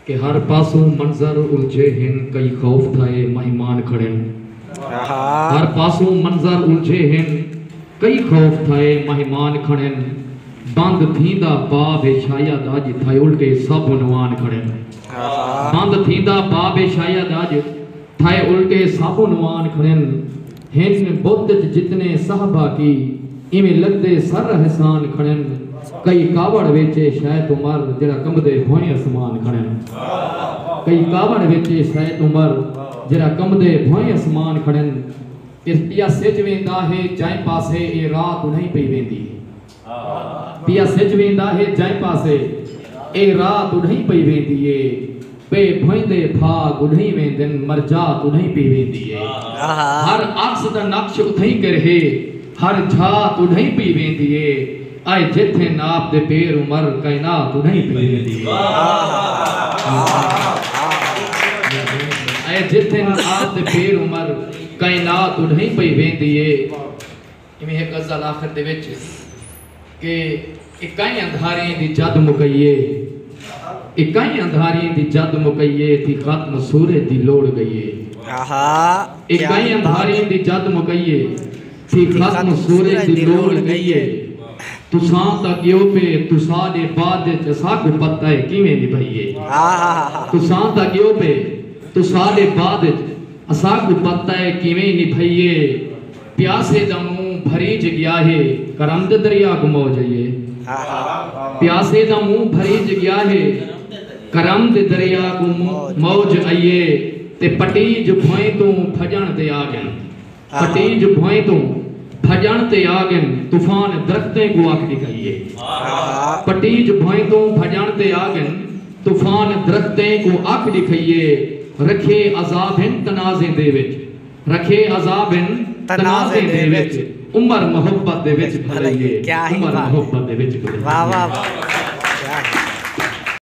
कि हर पासों मंजर उलझे हिन कई खौफ थाए मेहमान खड़ेन। हर पासों मंजर उलझे हिन कई खौफ थाए मेहमान खड़ेन। बंद थींदा बाब शायद अज थाए उल्टे सब उनवान खड़ेन। बंद थींदा बाब शायद अज थाए उल्टे सब उनवान खड़ेन। हिन बुद्ध जितने साहबा की इवें लगदे सर हसान खड़ेन। कई कावड़ वेचे शायद उमर जरा कंबदे भोए आसमान खड़ेन। कई कावड़ वेचे शायद उमर जरा कंबदे भोए आसमान खड़ेन। पिया सिज वेंदा है जाए पासे ए रात नहीं पई वेंदी। पिया सिज वेंदा है जाए पासे ए रात नहीं पई वेंदी है। पे भोंदे भाग उन्हीं वेंदन मरजात नहीं पई वेंदी है। हर अक्स दा नक्श उथई करहे हर झात उन्हीं पई वेंदी है। आए जिथे नाप दे पेर उमर कायनात नहीं पई वेंदी है। आए जिथे नाप दे पेर उमर कायनात नहीं पई वेंदी है। इवें एक गज़ल आखिर दे विच कि इकाई अंधारे दी जद मुकईए इकाई अंधारे दी जद मुकईए थी खत्म सूरज दी लोड़ गईए। इकाई अंधारे दी जद मुकईए थी खत्म सूरज दी लोड़ गईए। तुसां तक यो पे तुसा दे बाद च साग पत्ता है किवें निभाइए। तुसां तक यो पे तुसा दे बाद च साग पत्ता है किवें निभाइए। प्यासे दा मुंह भरीज गया है करम दे दरिया को मौ जाइए। प्यासे दा मुंह भरीज गया है करम दे दरिया को मौज आइए। ते पटीज भोए तू भजन ते आ गन। पटीज भोए तू भजन ते आ गन तूफान दरख्तें को आख दिखाइए। पटीज भोए तू भजन ते आ गन तूफान दरख्तें को आख दिखाइए। रखे अजाब इन तनाज़े दे विच रखे अजाब इन तनाज़े दे विच उमर मोहब्बत दे विच भलाइए। उमर मोहब्बत दे विच। वाह वाह वाह।